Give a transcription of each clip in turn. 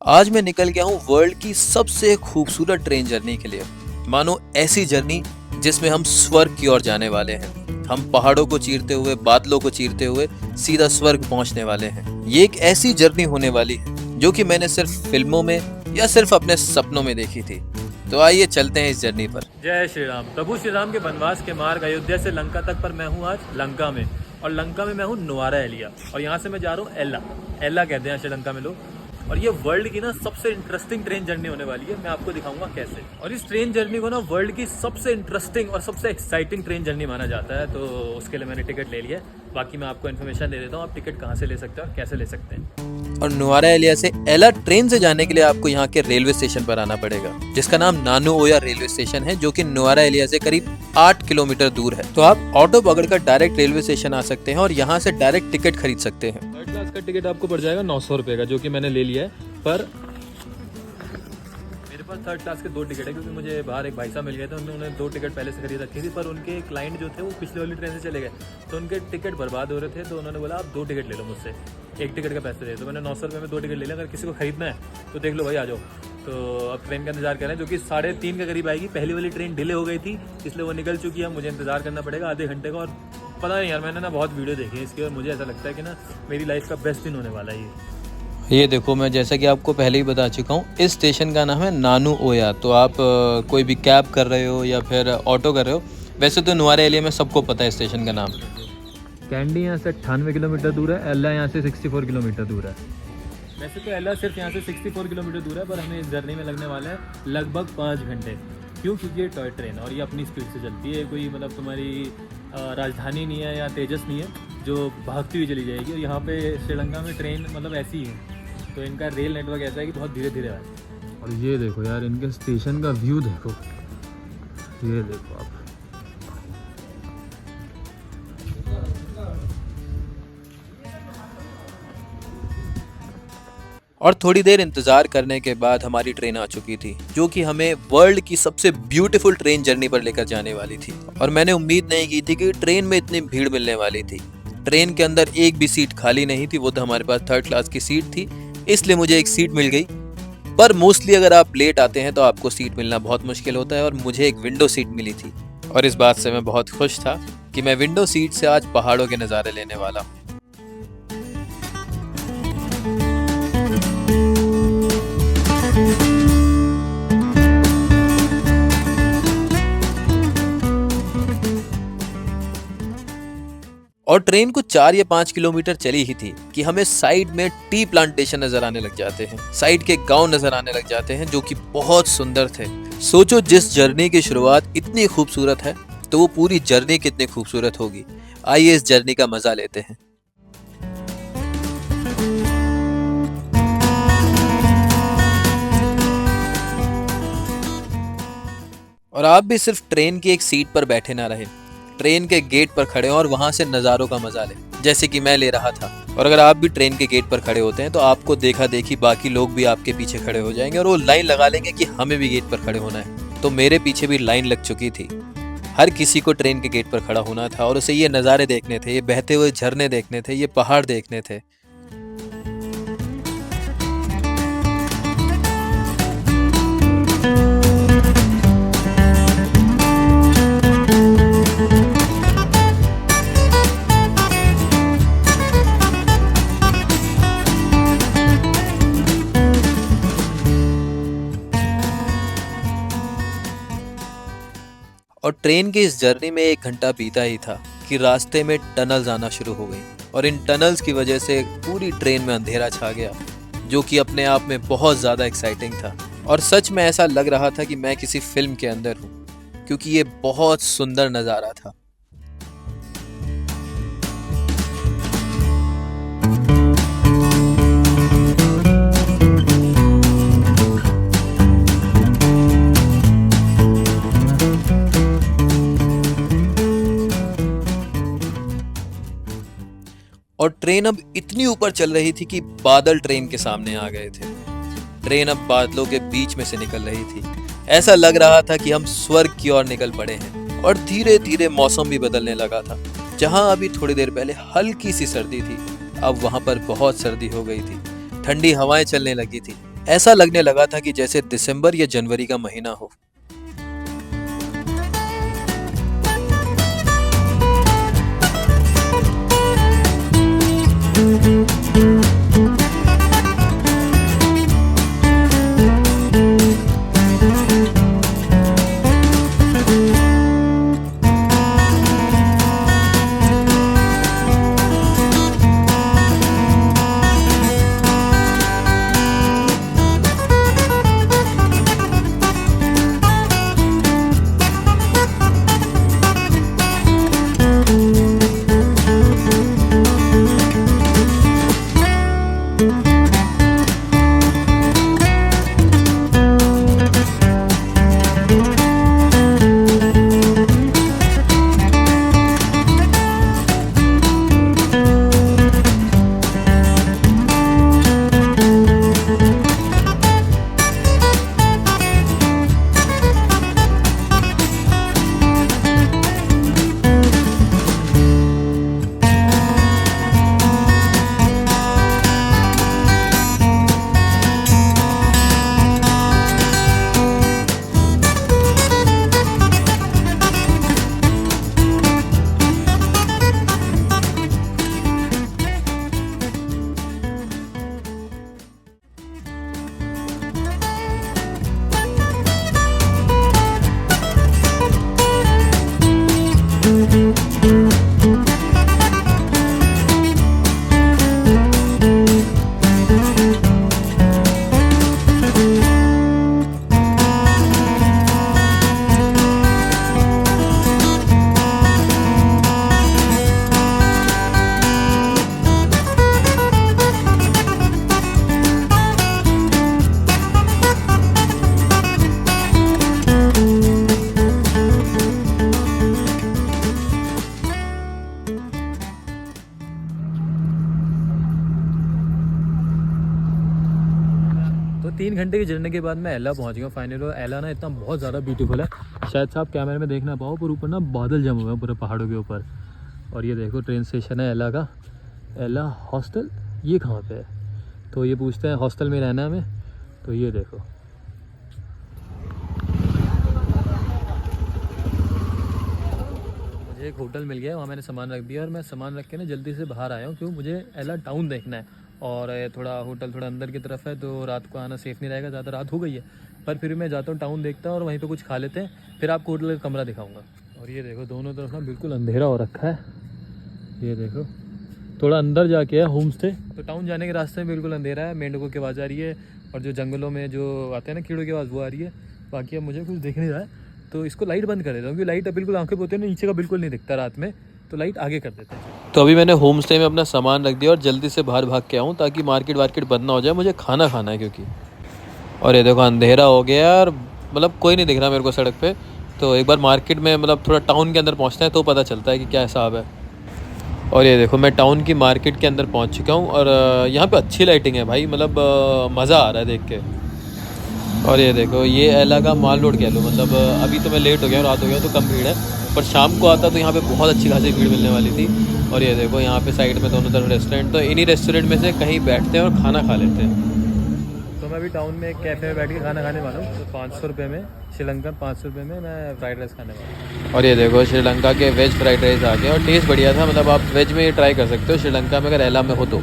आज मैं निकल गया हूँ वर्ल्ड की सबसे खूबसूरत ट्रेन जर्नी के लिए। मानो ऐसी जर्नी जिसमें हम स्वर्ग की ओर जाने वाले हैं। हम पहाड़ों को चीरते हुए, बादलों को चीरते हुए सीधा स्वर्ग पहुंचने वाले हैं। ये एक ऐसी जर्नी होने वाली है जो कि मैंने सिर्फ फिल्मों में या सिर्फ अपने सपनों में देखी थी। तो आइए चलते हैं इस जर्नी पर। जय श्री राम। प्रभु श्री राम के वनवास के मार्ग अयोध्या से लंका तक पर मैं हूँ आज लंका में। और लंका में मैं हूँ नुआरा एलिया, और यहाँ से मैं जा रहा हूँ एल्ला। एल्ला कहते हैं श्रीलंका में लोग। और ये वर्ल्ड की ना सबसे इंटरेस्टिंग ट्रेन जर्नी होने वाली है। मैं आपको दिखाऊंगा कैसे। और इस ट्रेन जर्नी को ना वर्ल्ड की सबसे इंटरेस्टिंग और सबसे एक्साइटिंग ट्रेन जर्नी माना जाता है। तो उसके लिए मैंने टिकट ले लिया है। बाकी मैं आपको इन्फॉर्मेशन दे देता हूँ, आप टिकट कहाँ से ले सकते हैं और कैसे ले सकते हैं। और नुआरा एलिया से एला ट्रेन से जाने के लिए आपको यहाँ के रेलवे स्टेशन पर आना पड़ेगा, जिसका नाम नानू ओया रेलवे स्टेशन है, जो कि नुआरा एलिया से करीब 8 किलोमीटर दूर है। तो आप ऑटो पकड़कर डायरेक्ट रेलवे स्टेशन आ सकते हैं और यहाँ से डायरेक्ट टिकट खरीद सकते हैं। थर्ड क्लास का टिकट आपको पड़ जाएगा 900 रुपये का, जो कि मैंने ले लिया है। पर मेरे पास थर्ड क्लास के 2 टिकट है, क्योंकि मुझे बाहर एक भाई साहब मिल गए थे। उन्होंने 2 टिकट पहले से खरीद रखी थी, पर उनके क्लाइंट जो थे वो पिछले वाली ट्रेन से चले गए, तो उनके टिकट बर्बाद हो रहे थे। तो उन्होंने बोला आप 2 टिकट ले लो मुझसे, एक टिकट का पैसे दे। तो मैंने 900 रुपये में 2 टिकट ले लिया। अगर किसी को खरीदना है तो देख लो भाई, आ जाओ। तो अब ट्रेन का इंतजार कर रहे हैं, जो कि 3:30 के करीब आएगी। पहली वाली ट्रेन डिले हो गई थी, इसलिए वो निकल चुकी है। मुझे इंतजार करना पड़ेगा आधे घंटे का। और पता नहीं यार, मैंने ना बहुत वीडियो देखी है इसकी, और मुझे ऐसा लगता है कि ना मेरी लाइफ का बेस्ट दिन होने वाला है ये देखो, मैं जैसा कि आपको पहले ही बता चुका हूँ, इस स्टेशन का नाम है नानू ओया। तो आप कोई भी कैब कर रहे हो या फिर ऑटो कर रहे हो, वैसे तो नुआरा एलिया में सबको पता है स्टेशन का नाम। कैंडी यहाँ से 98 किलोमीटर दूर है, एल्ला यहाँ से 64 किलोमीटर दूर है। वैसे तो एल्ला सिर्फ यहाँ से 64 किलोमीटर दूर है, पर हमें इस जर्नी में लगने वाले हैं लगभग 5 घंटे। क्यों? क्योंकि ये टॉय ट्रेन और ये अपनी स्पीड से चलती है। कोई मतलब तुम्हारी राजधानी नहीं है या तेजस नहीं है जो भागती हुई चली जाएगी। और यहाँ पे श्रीलंका में ट्रेन मतलब ऐसी ही है, तो इनका रेल नेटवर्क ऐसा है कि बहुत धीरे धीरे है। और ये देखो यार, इनके स्टेशन का व्यू देखो, ये देखो आप। और थोड़ी देर इंतजार करने के बाद हमारी ट्रेन आ चुकी थी, जो कि हमें वर्ल्ड की सबसे ब्यूटीफुल ट्रेन जर्नी पर लेकर जाने वाली थी। और मैंने उम्मीद नहीं की थी कि ट्रेन में इतनी भीड़ मिलने वाली थी। ट्रेन के अंदर एक भी सीट खाली नहीं थी, वो तो हमारे पास थर्ड क्लास की सीट थी, इसलिए मुझे एक सीट मिल गई। पर मोस्टली अगर आप लेट आते हैं तो आपको सीट मिलना बहुत मुश्किल होता है, और मुझे एक विंडो सीट मिली थी। और इस बात से मैं बहुत खुश था कि मैं विंडो सीट से आज पहाड़ों के नज़ारे लेने वाला हूँ। और ट्रेन को 4 या 5 किलोमीटर चली ही थी कि हमें साइड में टी प्लांटेशन नजर आने लग जाते हैं। साइड के गांव नजर आने लग जाते हैं, जो कि बहुत सुंदर थे। सोचो, जिस जर्नी की शुरुआत इतनी खूबसूरत है, तो वो पूरी जर्नी कितनी खूबसूरत होगी। आइए इस जर्नी का मजा लेते हैं। और आप भी सिर्फ ट्रेन की एक सीट पर बैठे ना रहे, ट्रेन के गेट पर खड़े हों और वहां से नज़ारों का मजा लें, जैसे कि मैं ले रहा था। और अगर आप भी ट्रेन के गेट पर खड़े होते हैं तो आपको देखा देखी बाकी लोग भी आपके पीछे खड़े हो जाएंगे और वो लाइन लगा लेंगे कि हमें भी गेट पर खड़े होना है। तो मेरे पीछे भी लाइन लग चुकी थी। हर किसी को ट्रेन के गेट पर खड़ा होना था और उसे ये नज़ारे देखने थे, ये बहते हुए झरने देखने थे, ये पहाड़ देखने थे। और ट्रेन की इस जर्नी में 1 घंटा बीता ही था कि रास्ते में टनल्स आना शुरू हो गई, और इन टनल्स की वजह से पूरी ट्रेन में अंधेरा छा गया, जो कि अपने आप में बहुत ज़्यादा एक्साइटिंग था। और सच में ऐसा लग रहा था कि मैं किसी फिल्म के अंदर हूँ, क्योंकि ये बहुत सुंदर नज़ारा था। और ट्रेन अब इतनी ऊपर चल रही थी कि बादल ट्रेन के सामने आ गए थे। ट्रेन अब बादलों के बीच में से निकल रही थी। ऐसा लग रहा था कि हम स्वर्ग की ओर निकल पड़े हैं। और धीरे धीरे मौसम भी बदलने लगा था। जहां अभी थोड़ी देर पहले हल्की सी सर्दी थी, अब वहां पर बहुत सर्दी हो गई थी। ठंडी हवाएं चलने लगी थी। ऐसा लगने लगा था कि जैसे दिसंबर या जनवरी का महीना हो। तो 3 घंटे की जर्नी के बाद मैं एला पहुंच गया फाइनली। और एला ना इतना बहुत ज़्यादा ब्यूटीफुल है, शायद से आप कैमरे में देख ना पाओ, पर ऊपर ना बादल जमे हुए हैं पूरे पहाड़ों के ऊपर। और ये देखो ट्रेन स्टेशन है एला का। एला हॉस्टल ये कहाँ पे है? तो ये पूछते हैं हॉस्टल में रहना है हमें, तो ये देखो। मुझे एक होटल मिल गया, वहाँ मैंने सामान रख दिया और मैं सामान रख के ना जल्दी से बाहर आया हूँ, क्यों मुझे एला टाउन देखना है। और थोड़ा होटल थोड़ा अंदर की तरफ है, तो रात को आना सेफ़ नहीं रहेगा, ज़्यादा रात हो गई है। पर फिर मैं जाता हूँ टाउन देखता हूँ और वहीं पे कुछ खा लेते हैं, फिर आपको होटल का कमरा दिखाऊंगा। और ये देखो दोनों तरफ ना बिल्कुल अंधेरा हो रखा है। ये देखो थोड़ा अंदर जाके है होम स्टे, तो टाउन जाने के रास्ते में बिल्कुल अंधेरा है। मेंढकों की आवाज़ आ रही है और जो जंगलों में जो आते हैं ना कीड़ों की आवाज़, वो आ रही है। बाकी अब मुझे कुछ दिख नहीं रहा है, तो इसको लाइट बंद कर देता हूँ, क्योंकि लाइट अब बिल्कुल आंखें पोते ना नीचे का बिल्कुल नहीं दिखता रात में, तो लाइट आगे कर देते हैं। तो अभी मैंने होम स्टे में अपना सामान रख दिया और जल्दी से बाहर भाग के आऊँ, ताकि मार्केट वार्केट बंद ना हो जाए, मुझे खाना खाना है क्योंकि। और ये देखो अंधेरा हो गया और मतलब कोई नहीं दिख रहा मेरे को सड़क पे। तो एक बार मार्केट में मतलब थोड़ा टाउन के अंदर पहुँचते हैं तो पता चलता है कि क्या हिसाब है। और ये देखो मैं टाउन की मार्केट के अंदर पहुँच चुका हूँ और यहाँ पे अच्छी लाइटिंग है भाई, मतलब मज़ा आ रहा है देख के। और ये देखो ये एला का माल रोड कह लो, मतलब अभी तो मैं लेट हो गया, रात हो गया तो कम भीड़ है, पर शाम को आता तो यहाँ पे बहुत अच्छी खासी भीड़ मिलने वाली थी। और ये देखो यहाँ पे साइड में दोनों तरफ रेस्टोरेंट, तो इन्हीं रेस्टोरेंट में से कहीं बैठते हैं और खाना खा लेते हैं। तो मैं अभी टाउन में एक कैफ़े में बैठ के खाना खाने वाला हूँ, तो 500 रुपये में श्रीलंकन, 500 रुपये में मैं फ्राइड राइस खाने वाला हूँ। और ये देखो श्रीलंका के वेज फ्राइड राइस आ गए और टेस्ट बढ़िया था, मतलब आप वेज में ये ट्राई कर सकते हो श्रीलंका में अगर एला में हो तो।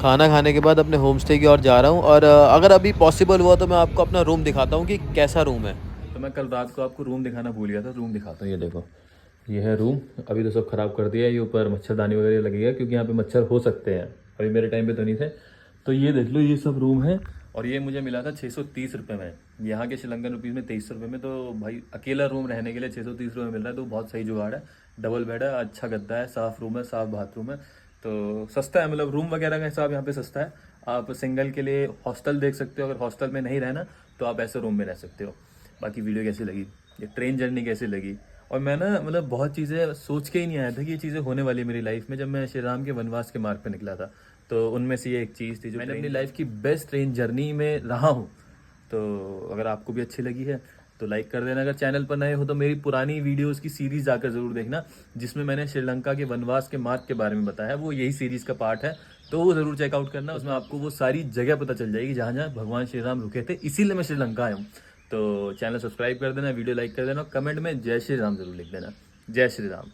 खाना खाने के बाद अपने होम स्टे की ओर जा रहा हूँ और अगर अभी पॉसिबल हुआ तो मैं आपको अपना रूम दिखाता हूँ कि कैसा रूम है। तो मैं कल रात को आपको रूम दिखाना भूल गया था, रूम दिखाता हूँ। ये देखो ये है रूम, अभी तो सब ख़राब कर दिया है, ये ऊपर मच्छरदानी वगैरह लगेगा क्योंकि यहाँ पे मच्छर हो सकते हैं, अभी मेरे टाइम पे तो नहीं थे। तो ये देख लो ये सब रूम है और ये मुझे मिला था 630 रुपये में, यहाँ के श्रीलंकन रुपीज़ में 2300 रुपये में। तो भाई अकेला रूम रहने के लिए 630 रुपये में मिल रहा है, तो बहुत सही जुगाड़ है। डबल बेड है, अच्छा गद्दा है, साफ़ रूम है, साफ़ बाथरूम है, तो सस्ता है, मतलब रूम वगैरह का हिसाब यहाँ पे सस्ता है। आप सिंगल के लिए हॉस्टल देख सकते हो, अगर हॉस्टल में नहीं रहना तो आप ऐसे रूम में रह सकते हो। बाकी वीडियो कैसी लगी, ये ट्रेन जर्नी कैसी लगी, और मैं ना मतलब बहुत चीज़ें सोच के ही नहीं आया था कि ये चीज़ें होने वाली है मेरी लाइफ में। जब मैं श्री राम के वनवास के मार्ग पे निकला था, तो उनमें से ये एक चीज़ थी जो मैंने अपनी लाइफ की बेस्ट ट्रेन जर्नी में रहा हूँ। तो अगर आपको भी अच्छी लगी है तो लाइक कर देना। अगर चैनल पर नए हो तो मेरी पुरानी वीडियोस की सीरीज़ जाकर ज़रूर देखना, जिसमें मैंने श्रीलंका के वनवास के मार्ग के बारे में बताया है, वो यही सीरीज़ का पार्ट है। तो वो ज़रूर चेकआउट करना, उसमें आपको वो सारी जगह पता चल जाएगी जहाँ जहाँ भगवान श्री राम रुके थे, इसीलिए मैं श्रीलंका आया हूँ। तो चैनल सब्सक्राइब कर देना, वीडियो लाइक कर देना, कमेंट में जय श्री राम ज़रूर लिख देना। जय श्री राम।